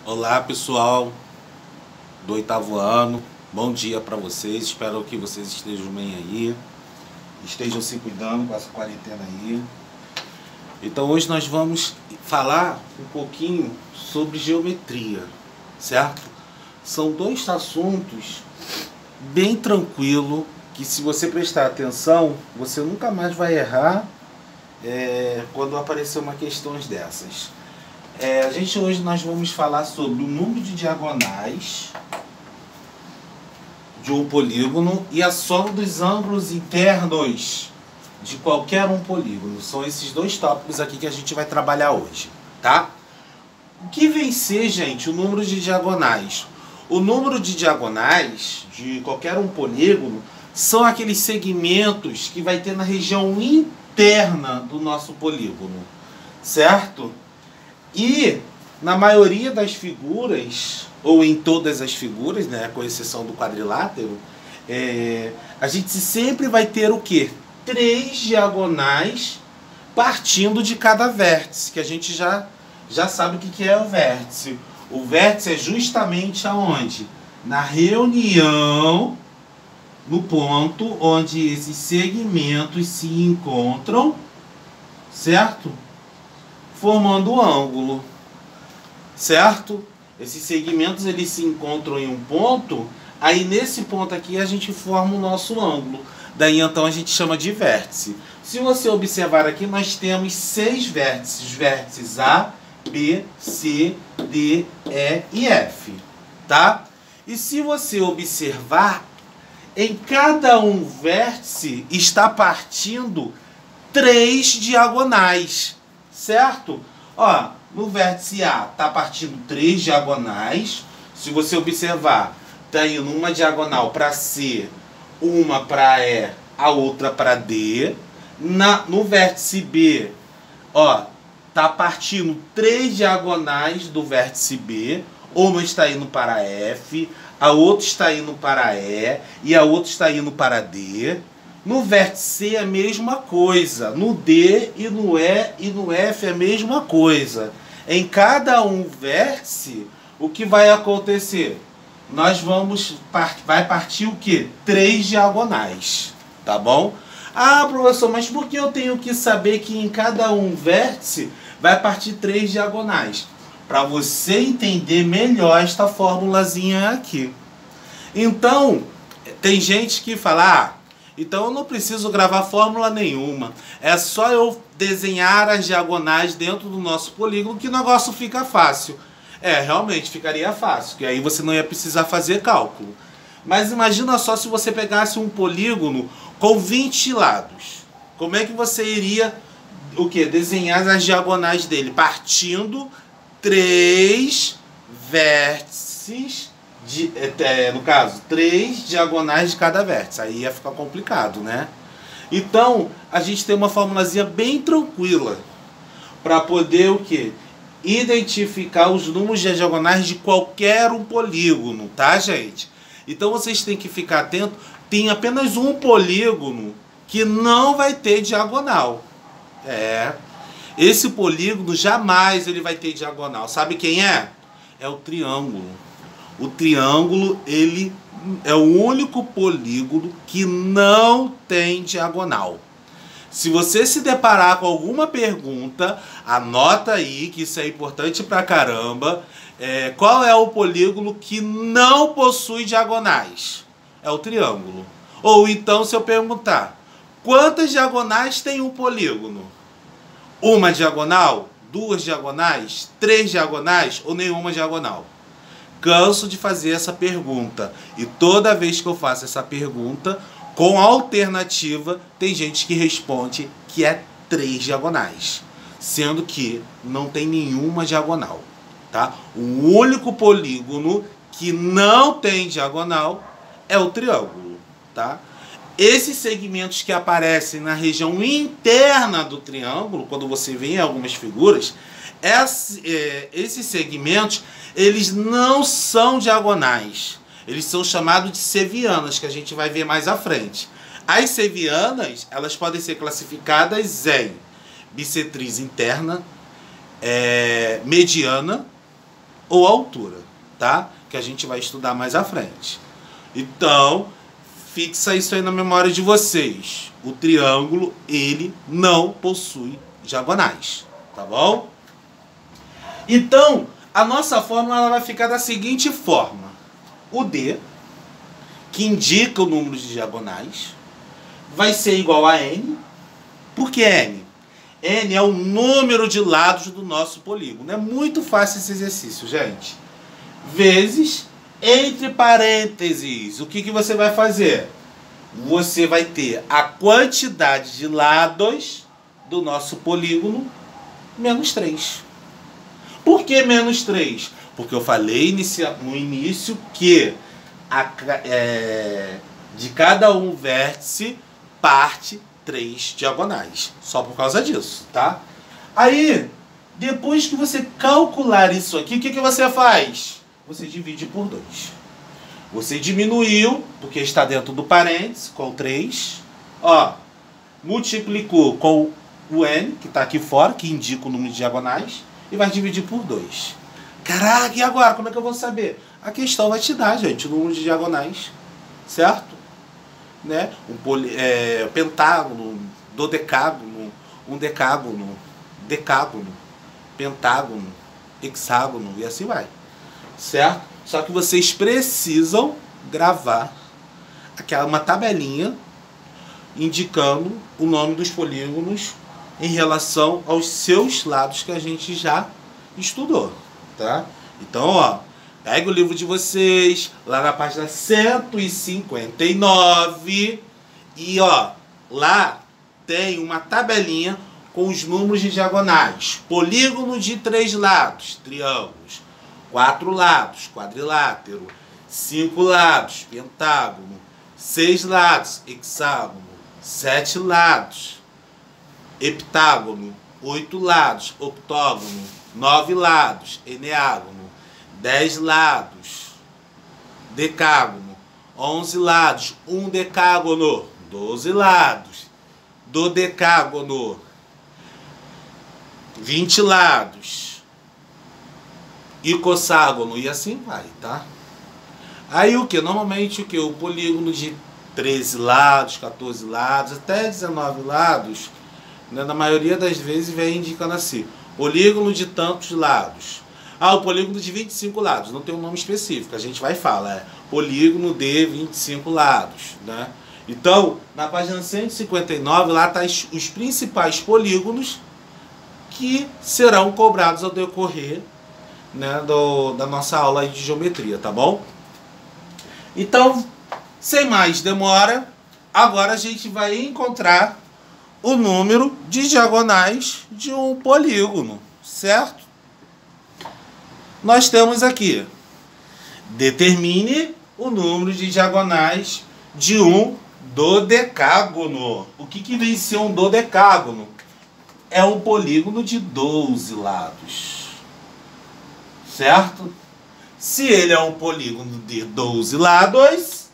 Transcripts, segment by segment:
Olá pessoal do oitavo ano, bom dia para vocês, espero que vocês estejam bem aí, estejam se cuidando com essa quarentena aí. Então hoje nós vamos falar um pouquinho sobre geometria, certo? São dois assuntos bem tranquilos que, se você prestar atenção, você nunca mais vai errar quando aparecer uma questão dessas. Hoje nós vamos falar sobre o número de diagonais de um polígono e a soma dos ângulos internos de qualquer um polígono. São esses dois tópicos aqui que a gente vai trabalhar hoje, tá? O que vem ser, gente, o número de diagonais? O número de diagonais de qualquer um polígono são aqueles segmentos que vai ter na região interna do nosso polígono, certo? E na maioria das figuras, ou em todas as figuras, né, com exceção do quadrilátero, a gente sempre vai ter o quê? 3 diagonais partindo de cada vértice, que a gente já sabe o que é o vértice. O vértice é justamente aonde? Na reunião, no ponto onde esses segmentos se encontram, certo? Formando um ângulo, certo? Esses segmentos eles se encontram em um ponto, aí nesse ponto aqui a gente forma o nosso ângulo. Daí então a gente chama de vértice. Se você observar aqui, nós temos 6 vértices, os vértices A, B, C, D, E e F, tá? E se você observar, em cada um vértice está partindo 3 diagonais. Certo? Ó, no vértice A está partindo 3 diagonais. Se você observar, está indo uma diagonal para C, uma para E, a outra para D. No vértice B, ó, está partindo 3 diagonais do vértice B. Uma está indo para F, a outra está indo para E e a outra está indo para D. No vértice C é a mesma coisa, no D e no E e no F é a mesma coisa. Em cada um vértice, o que vai acontecer? Vai partir o quê? 3 diagonais, tá bom? Ah, professor, mas por que eu tenho que saber que em cada um vértice vai partir 3 diagonais? Para você entender melhor esta formulazinha aqui. Então, tem gente que fala, então eu não preciso gravar fórmula nenhuma. É só eu desenhar as diagonais dentro do nosso polígono que o negócio fica fácil. Realmente ficaria fácil, que aí você não ia precisar fazer cálculo. Mas imagina só se você pegasse um polígono com 20 lados. Como é que você iria desenhar as diagonais dele? Partindo 3 vértices. No caso, 3 diagonais de cada vértice. Aí ia ficar complicado, né? Então, a gente tem uma formulazinha bem tranquila para poder identificar os números de diagonais de qualquer um polígono, tá, gente? Então, vocês têm que ficar atentos. Tem apenas um polígono que não vai ter diagonal. Esse polígono jamais ele vai ter diagonal. Sabe quem é? É o triângulo. O triângulo, ele é o único polígono que não tem diagonal. Se você se deparar com alguma pergunta, anota aí, que isso é importante pra caramba. Qual é o polígono que não possui diagonais? É o triângulo. Ou então, se eu perguntar, quantas diagonais tem um polígono? Uma diagonal? 2 diagonais? 3 diagonais? Ou nenhuma diagonal? Canso de fazer essa pergunta. E toda vez que eu faço essa pergunta, com alternativa, tem gente que responde que é 3 diagonais. Sendo que não tem nenhuma diagonal. Tá? O único polígono que não tem diagonal é o triângulo. Tá? Esses segmentos que aparecem na região interna do triângulo, quando você vê em algumas figuras, esses segmentos, eles não são diagonais. Eles são chamados de sevianas, que a gente vai ver mais à frente. As sevianas, elas podem ser classificadas em bissetriz interna, mediana ou altura, tá? Que a gente vai estudar mais à frente. Então, fixa isso aí na memória de vocês. O triângulo, ele não possui diagonais, tá bom? Então, a nossa fórmula ela vai ficar da seguinte forma. O D, que indica o número de diagonais, vai ser igual a N. Por que N? N é o número de lados do nosso polígono. É muito fácil esse exercício, gente. Vezes, entre parênteses, o que você vai fazer? Você vai ter a quantidade de lados do nosso polígono menos 3. Por que menos 3? Porque eu falei no início que de cada um vértice parte 3 diagonais. Só por causa disso, tá? Aí, depois que você calcular isso aqui, o que você faz? Você divide por 2. Você diminuiu, porque está dentro do parênteses, com 3. Ó, multiplicou com o N, que está aqui fora, que indica o número de diagonais, e vai dividir por 2. Caraca, e agora? Como é que eu vou saber? A questão vai te dar, gente, o número de diagonais, certo? Né? Pentágono, dodecágono, decágono, pentágono, hexágono e assim vai, certo? Só que vocês precisam gravar uma tabelinha indicando o nome dos polígonos em relação aos seus lados que a gente já estudou, tá? Então, ó, pega o livro de vocês, lá na página 159, e ó, lá tem uma tabelinha com os números de diagonais. Polígono de 3 lados, triângulos. 4 lados, quadrilátero. 5 lados, pentágono. 6 lados, hexágono. 7 lados, heptágono. 8 lados, octógono. 9 lados, eneágono. 10 lados, decágono. 11 lados, um decágono. 12 lados, dodecágono. 20 lados, icosságono, e assim vai, tá? Aí o que? Normalmente o que? O polígono de 13 lados, 14 lados, até 19 lados, né, na maioria das vezes vem indicando assim, polígono de tantos lados. Ah, o polígono de 25 lados, não tem um nome específico, a gente vai falar, polígono de 25 lados, né? Então, na página 159, lá tá os principais polígonos que serão cobrados ao decorrer, né, da nossa aula de geometria, tá bom? Então, sem mais demora, agora a gente vai encontrar o número de diagonais de um polígono, certo? Nós temos aqui, determine o número de diagonais de um dodecágono. O que vem ser um dodecágono? É um polígono de 12 lados, certo? Se ele é um polígono de 12 lados,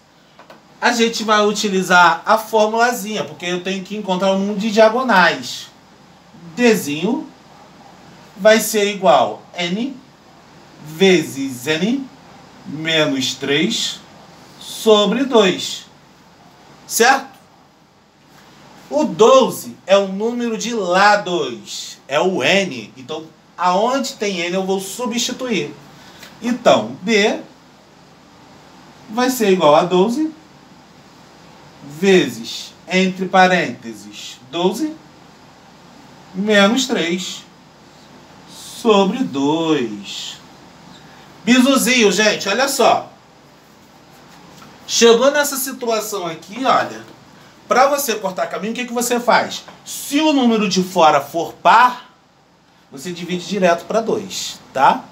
a gente vai utilizar a formulazinha, porque eu tenho que encontrar o número de diagonais. Dzinho vai ser igual a N vezes N menos 3 sobre 2, certo? O 12 é o número de lados, é o N. Então, aonde tem N eu vou substituir. Então, D vai ser igual a 12 vezes, entre parênteses, 12 menos 3 sobre 2. Bizuzinho, gente, olha só. Chegou nessa situação aqui, olha. Para você cortar caminho, o que você faz? Se o número de fora for par, você divide direto para 2, tá?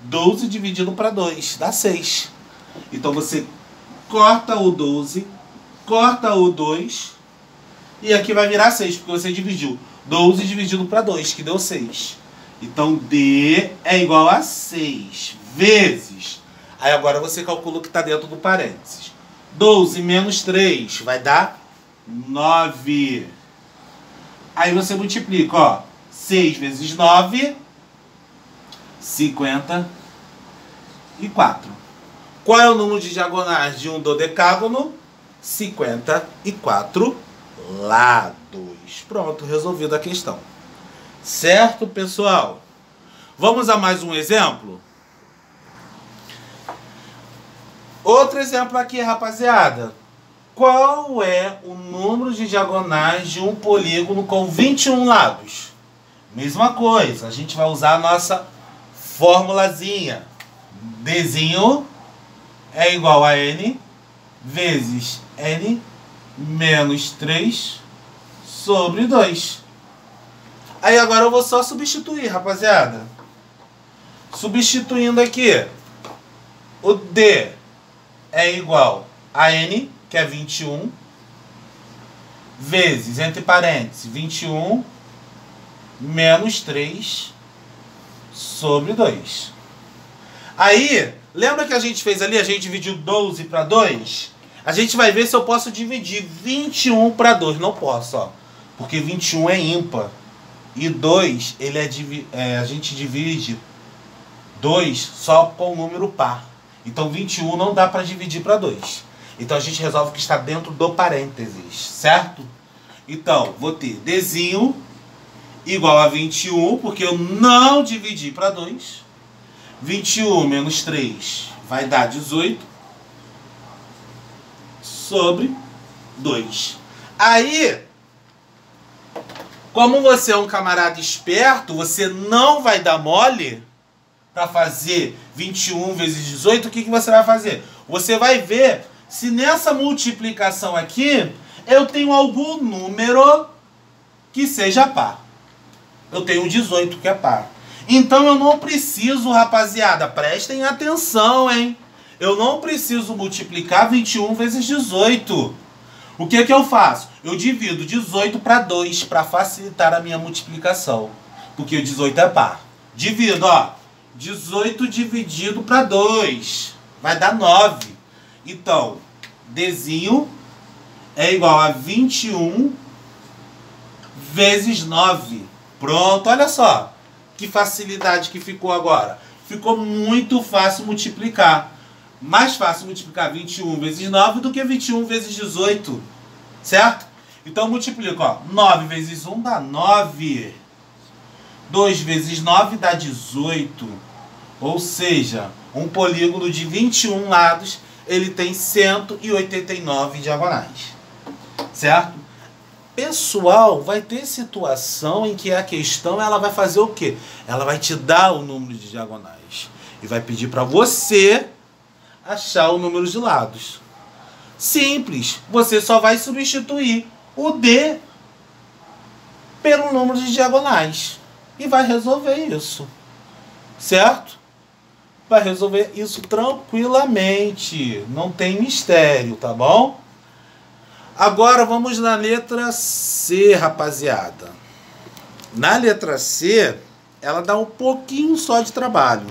12 dividido para 2 dá 6. Então você corta o 12, corta o 2, e aqui vai virar 6, porque você dividiu 12 dividido para 2, que deu 6. Então D é igual a 6 vezes. Aí agora você calcula o que está dentro do parênteses. 12 menos 3 vai dar 9. Aí você multiplica, ó. 6 vezes 9, 54. 54. Qual é o número de diagonais de um dodecágono? 54 lados. Pronto, resolvida a questão. Certo, pessoal? Vamos a mais um exemplo? Outro exemplo aqui, rapaziada. Qual é o número de diagonais de um polígono com 21 lados? Mesma coisa, a gente vai usar a nossa formulazinha. Dzinho é igual a n vezes n menos 3 sobre 2. Aí agora eu vou só substituir, rapaziada. Substituindo aqui, o D é igual a n, que é 21, vezes, entre parênteses, 21 menos 3 sobre 2. Aí, lembra que a gente fez ali, a gente dividiu 12 para 2? A gente vai ver se eu posso dividir 21 para 2. Não posso, ó. Porque 21 é ímpar. E 2, a gente divide 2 só com o número par. Então 21 não dá para dividir para 2. Então a gente resolve que está dentro do parênteses, certo? Então, vou ter Dzinho igual a 21, porque eu não dividi para 2. 21 menos 3 vai dar 18 sobre 2. Aí, como você é um camarada esperto, você não vai dar mole para fazer 21 vezes 18. O que você vai fazer? Você vai ver se nessa multiplicação aqui eu tenho algum número que seja par. Eu tenho 18 que é par. Então eu não preciso, rapaziada, prestem atenção, hein? Eu não preciso multiplicar 21 vezes 18. O que eu faço? Eu divido 18 para 2 para facilitar a minha multiplicação. Porque o 18 é par. Divido, ó. 18 dividido para 2 vai dar 9. Então, Dzinho é igual a 21 vezes 9. Pronto, olha só. Que facilidade que ficou agora. Ficou muito fácil multiplicar. Mais fácil multiplicar 21 vezes 9 do que 21 vezes 18. Certo? Então multiplico, ó. 9 vezes 1 dá 9. 2 vezes 9 dá 18. Ou seja, um polígono de 21 lados, ele tem 189 diagonais. Certo? Pessoal, vai ter situação em que a questão ela vai fazer o quê? Ela vai te dar o número de diagonais e vai pedir para você achar o número de lados. Simples, você só vai substituir o D pelo número de diagonais e vai resolver isso, certo? Vai resolver isso tranquilamente, não tem mistério, tá bom? Agora vamos na letra C, rapaziada. Na letra C, ela dá um pouquinho só de trabalho.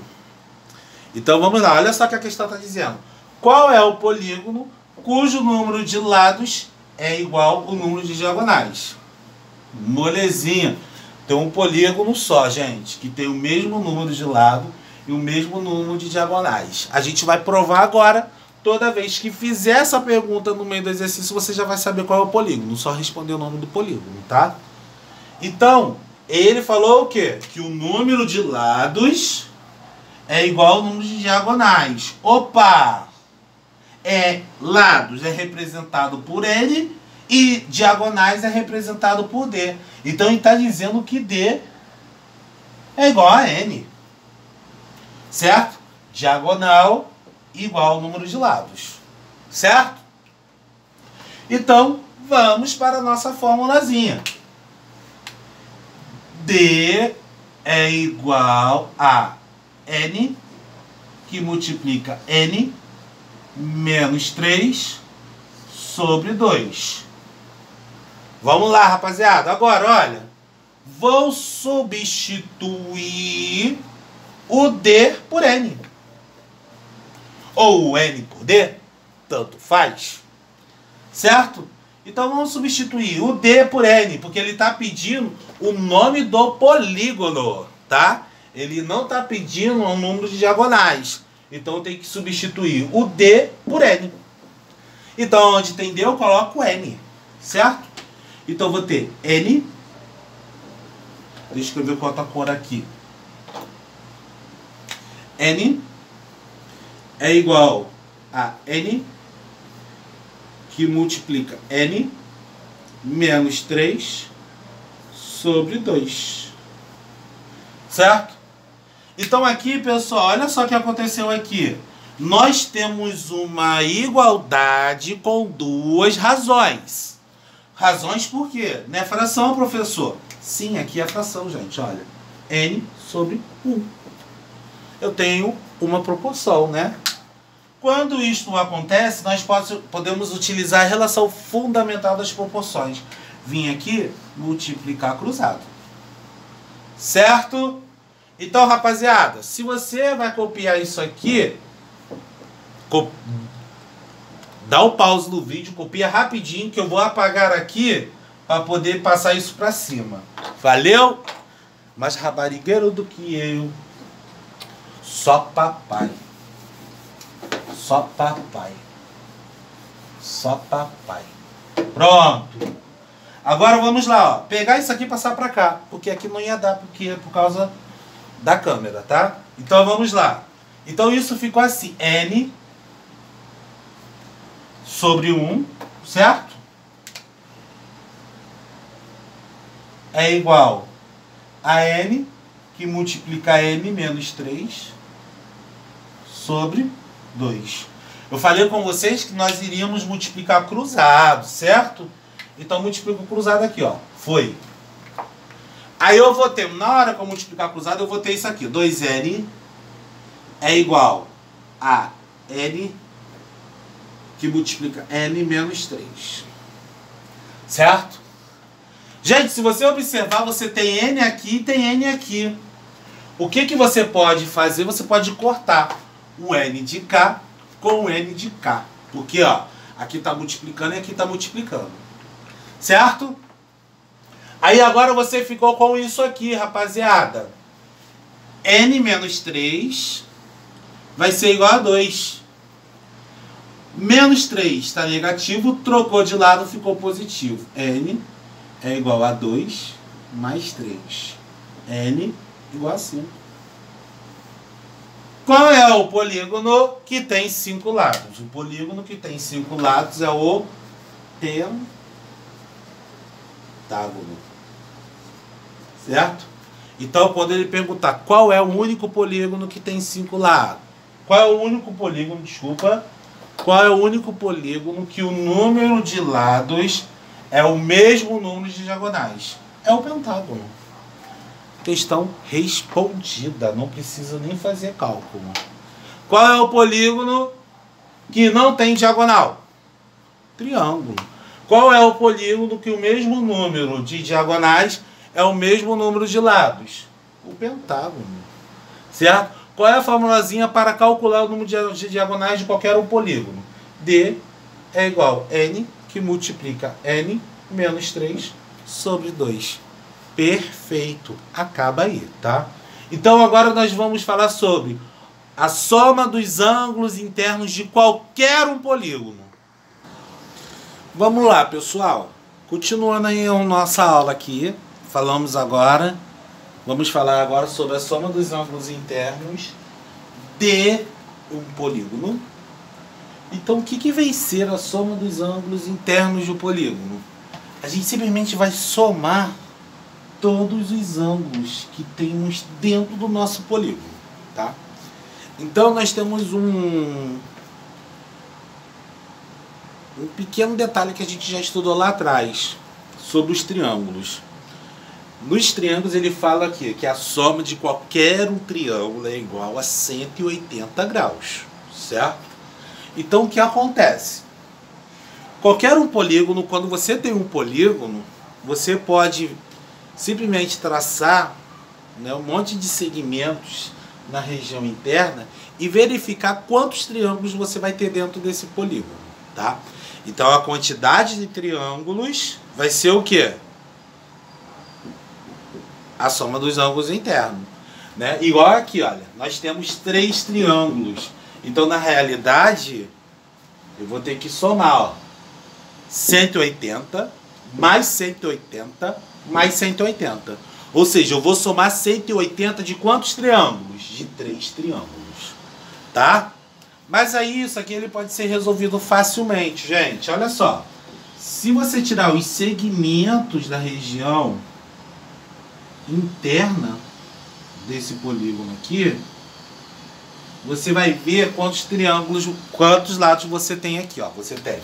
Então vamos lá, olha só o que a questão está dizendo. Qual é o polígono cujo número de lados é igual ao número de diagonais? Molezinha. Tem um polígono só, gente, que tem o mesmo número de lado e o mesmo número de diagonais. A gente vai provar agora. Toda vez que fizer essa pergunta no meio do exercício, você já vai saber qual é o polígono. Só responder o nome do polígono, tá? Então, ele falou o quê? Que o número de lados é igual ao número de diagonais. Opa! Lados é representado por N e diagonais é representado por D. Então, ele está dizendo que D é igual a N. Certo? Diagonal igual ao número de lados, certo? Então, vamos para a nossa formulazinha. D é igual a N, que multiplica N, menos 3 sobre 2. Vamos lá, rapaziada. Agora, olha, vou substituir o D por N. Ou o N por D, tanto faz, certo? Então vamos substituir o D por N, porque ele está pedindo o nome do polígono, tá? Ele não está pedindo um número de diagonais. Então eu tenho que substituir o D por N. Então onde tem D eu coloco N, certo? Então eu vou ter N, deixa eu escrever com outra cor aqui. N é igual a N que multiplica N menos 3 sobre 2. Certo? Então aqui, pessoal, olha só o que aconteceu aqui. Nós temos uma igualdade com duas razões. Razões por quê? Não é fração, professor? Sim, aqui é fração, gente, olha. N sobre 1. Eu tenho uma proporção, né? Quando isto acontece, nós podemos utilizar a relação fundamental das proporções. Vim aqui multiplicar cruzado. Certo? Então, rapaziada, se você vai copiar isso aqui, dá o pause no vídeo, copia rapidinho que eu vou apagar aqui para poder passar isso para cima. Valeu? Mais rabarigueiro do que eu. Só papai. Só papai. Só papai. Pronto. Agora vamos lá, ó. Pegar isso aqui e passar para cá. Porque aqui não ia dar, porque é por causa da câmera, tá? Então vamos lá. Então isso ficou assim. N sobre 1, certo? É igual a N, que multiplica N menos 3 sobre 2. Eu falei com vocês que nós iríamos multiplicar cruzado, certo? Então multiplico cruzado aqui, ó. Foi. Aí eu vou ter, na hora que eu multiplicar cruzado, eu vou ter isso aqui. 2N é igual a N que multiplica N menos 3. Certo? Gente, se você observar, você tem N aqui e tem N aqui. O que que você pode fazer? Você pode cortar o N de cá com o N de cá. Porque, ó, aqui está multiplicando e aqui está multiplicando. Certo? Aí agora você ficou com isso aqui, rapaziada. N menos 3 vai ser igual a 2. Menos 3 está negativo, trocou de lado, ficou positivo. N é igual a 2 mais 3. N igual a 5. Qual é o polígono que tem 5 lados? O polígono que tem 5 lados é o pentágono. Certo? Então, quando ele perguntar qual é o único polígono que tem 5 lados? Qual é o único polígono, desculpa, qual é o único polígono que o número de lados é o mesmo número de diagonais? É o pentágono. Questão respondida, não precisa nem fazer cálculo. Qual é o polígono que não tem diagonal? Triângulo. Qual é o polígono que o mesmo número de diagonais é o mesmo número de lados? O pentágono. Certo? Qual é a formulazinha para calcular o número de diagonais de qualquer um polígono? D é igual a N, que multiplica N menos 3 sobre 2. Perfeito. Acaba aí, tá? Então agora nós vamos falar sobre a soma dos ângulos internos de qualquer um polígono. Vamos lá, pessoal. Continuando aí a nossa aula aqui. Falamos agora. Vamos falar agora sobre a soma dos ângulos internos de um polígono. Então, o que vem ser a soma dos ângulos internos do polígono? A gente simplesmente vai somar todos os ângulos que temos dentro do nosso polígono, tá? Então, nós temos um pequeno detalhe que a gente já estudou lá atrás, sobre os triângulos. Nos triângulos ele fala aqui que a soma de qualquer um triângulo é igual a 180 graus, certo? Então o que acontece? Qualquer um polígono, quando você tem um polígono, você pode simplesmente traçar, né, um monte de segmentos na região interna e verificar quantos triângulos você vai ter dentro desse polígono, tá? Então a quantidade de triângulos vai ser o quê? A soma dos ângulos internos, né? Igual aqui, olha, nós temos 3 triângulos. Então, na realidade, eu vou ter que somar, ó, 180 mais 180 mais 180. Ou seja, eu vou somar 180 de quantos triângulos? De 3 triângulos, tá? Mas aí isso aqui ele pode ser resolvido facilmente, gente. Olha só. Se você tirar os segmentos da região interna desse polígono aqui, você vai ver quantos triângulos, quantos lados você tem aqui, ó. Você tem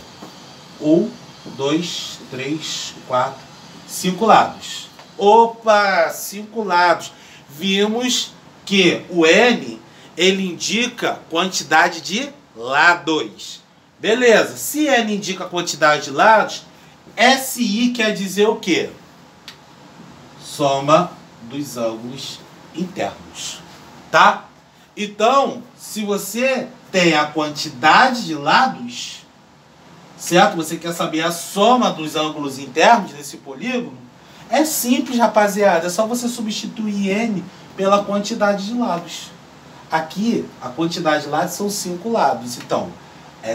1, 2, 3, 4, 5 lados. Opa, 5 lados. Vimos que o N, ele indica quantidade de lados. Beleza. Se N indica quantidade de lados, SI quer dizer o quê? Soma dos ângulos internos. Tá? Então, se você tem a quantidade de lados, certo? Você quer saber a soma dos ângulos internos desse polígono? É simples, rapaziada. É só você substituir N pela quantidade de lados. Aqui, a quantidade de lados são 5 lados. Então,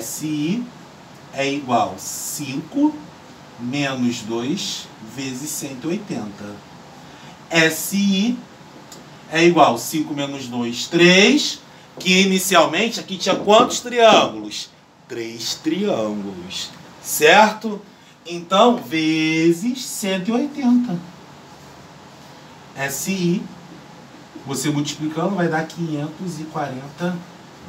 SI é igual a 5 menos 2 vezes 180. SI é igual a 5 menos 2, 3. Que inicialmente aqui tinha quantos triângulos? 3 triângulos. Certo? Então, vezes 180. SI, você multiplicando, vai dar 540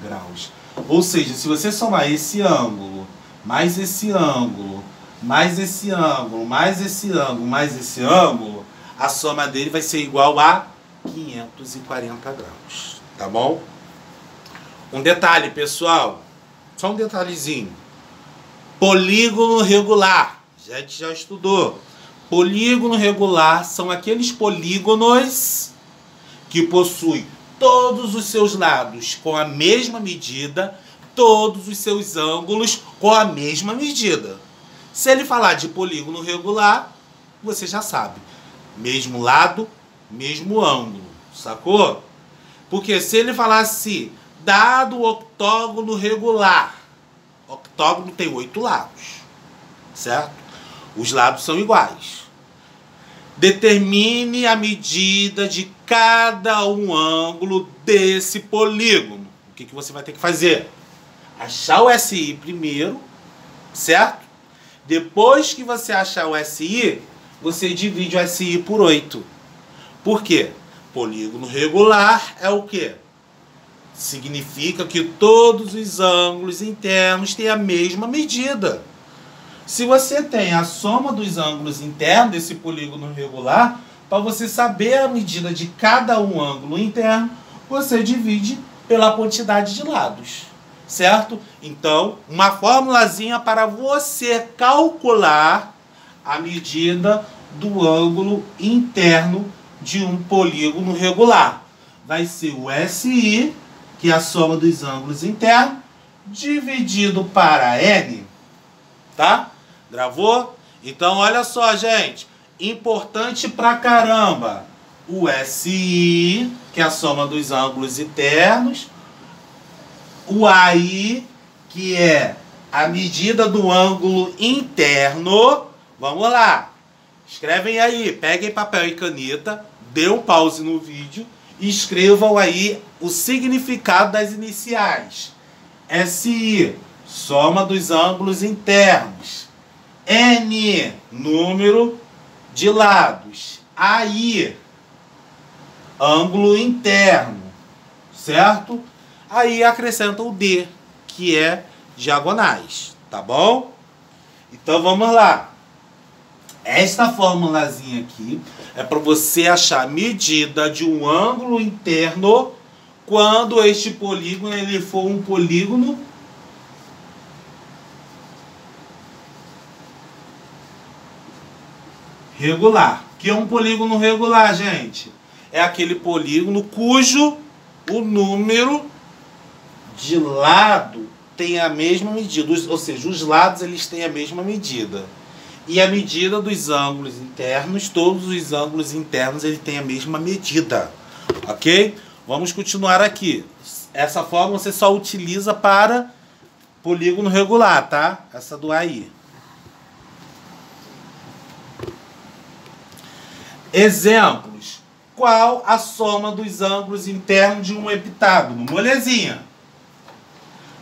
graus. Ou seja, se você somar esse ângulo, mais esse ângulo, mais esse ângulo, mais esse ângulo, mais esse ângulo, a soma dele vai ser igual a 540 graus. Tá bom? Um detalhe, pessoal. Só um detalhezinho. Polígono regular. A gente já estudou. Polígono regular são aqueles polígonos que possuem todos os seus lados com a mesma medida, todos os seus ângulos com a mesma medida. Se ele falar de polígono regular, você já sabe. Mesmo lado, mesmo ângulo. Sacou? Porque se ele falasse, dado o octógono regular, octógono tem 8 lados, certo? Os lados são iguais. Determine a medida de cada um ângulo desse polígono. O que você vai ter que fazer? Achar o SI primeiro, certo? Depois que você achar o SI, você divide o SI por 8. Por quê? Polígono regular é o quê? Significa que todos os ângulos internos têm a mesma medida. Se você tem a soma dos ângulos internos desse polígono regular, para você saber a medida de cada um ângulo interno, você divide pela quantidade de lados, certo? Então, uma formulazinha para você calcular a medida do ângulo interno de um polígono regular. Vai ser o SI, que é a soma dos ângulos internos, dividido para N, tá? Gravou? Então, olha só, gente. Importante pra caramba. O SI, que é a soma dos ângulos internos. O AI, que é a medida do ângulo interno. Vamos lá. Escrevem aí. Peguem papel e caneta. Dê um pause no vídeo. E escrevam aí o significado das iniciais. SI, soma dos ângulos internos. N, número de lados. AI, ângulo interno, certo? Aí acrescenta o D, que é diagonais, tá bom? Então vamos lá. Esta formulazinha aqui é para você achar a medida de um ângulo interno quando este polígono ele for um polígono regular. O que é um polígono regular, gente? É aquele polígono cujo o número de lado tem a mesma medida. Ou seja, os lados eles têm a mesma medida. E a medida dos ângulos internos, todos os ângulos internos ele tem a mesma medida. Ok? Vamos continuar aqui. Essa forma você só utiliza para polígono regular, tá? Essa do AI. Exemplos. Qual a soma dos ângulos internos de um heptágono? Molezinha.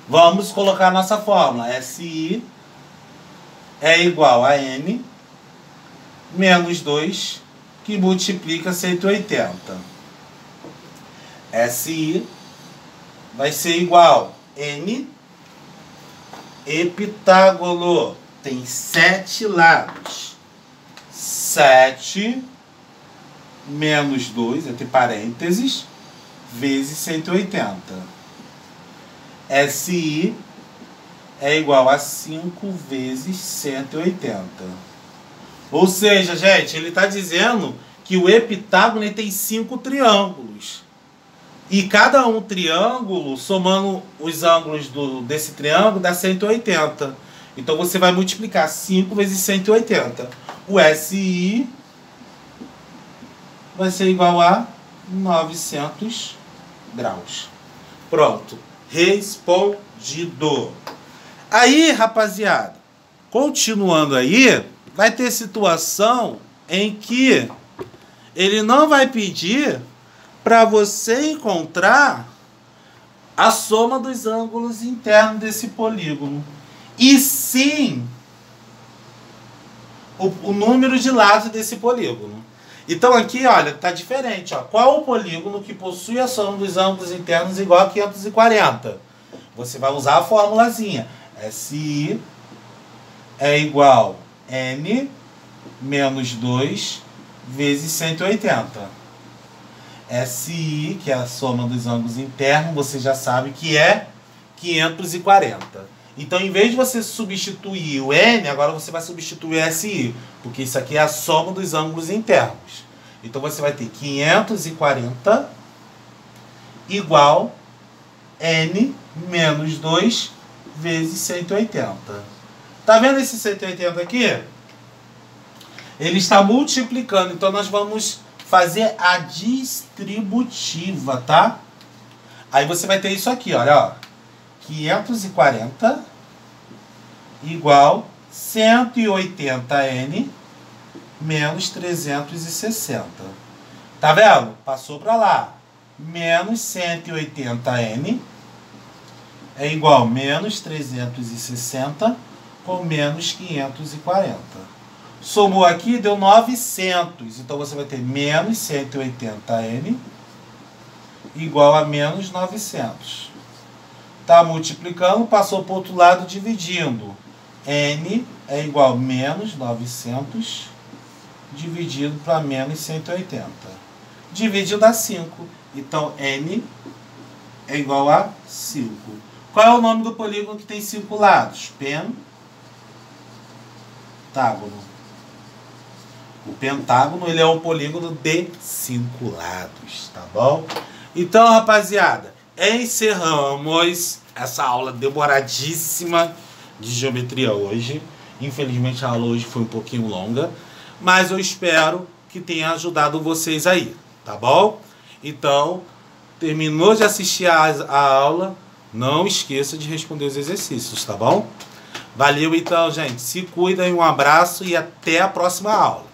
Vamos colocar a nossa fórmula. SI é igual a N menos 2, que multiplica 180. SI vai ser igual a N heptágono. Tem 7 lados. 7 menos 2, entre parênteses, vezes 180. SI é igual a 5 vezes 180. Ou seja, gente, ele está dizendo que o heptágono tem 5 triângulos. E cada um triângulo, somando os ângulos desse triângulo, dá 180. Então você vai multiplicar 5 vezes 180. O SI vai ser igual a 900 graus. Pronto. Respondido. Aí, rapaziada, continuando aí, vai ter situação em que ele não vai pedir para você encontrar a soma dos ângulos internos desse polígono. E sim o número de lados desse polígono. Então aqui, olha, tá diferente. Ó. Qual o polígono que possui a soma dos ângulos internos igual a 540? Você vai usar a formulazinha. SI é igual a N menos 2 vezes 180. SI, que é a soma dos ângulos internos, você já sabe que é 540. Então, em vez de você substituir o N, agora você vai substituir o SI, porque isso aqui é a soma dos ângulos internos. Então, você vai ter 540 igual N menos 2 vezes 180. Tá vendo esse 180 aqui? Ele está multiplicando, então nós vamos fazer a distributiva, tá? Aí você vai ter isso aqui, olha, ó. 540 igual 180N menos 360. Tá vendo? Passou para lá. Menos 180N é igual a menos 360 com menos 540. Somou aqui, deu 900. Então você vai ter menos 180N igual a menos 900. Tá multiplicando, passou para o outro lado dividindo. N é igual a menos 900 dividido para menos 180. Dividido dá 5. Então, N é igual a 5. Qual é o nome do polígono que tem 5 lados? Pentágono. O pentágono, ele é um polígono de 5 lados, tá bom? Então, rapaziada, encerramos essa aula demoradíssima de geometria hoje. Infelizmente, a aula hoje foi um pouquinho longa, mas eu espero que tenha ajudado vocês aí, tá bom? Então, terminou de assistir a aula, não esqueça de responder os exercícios, tá bom? Valeu então, gente. Se cuidem, um abraço e até a próxima aula.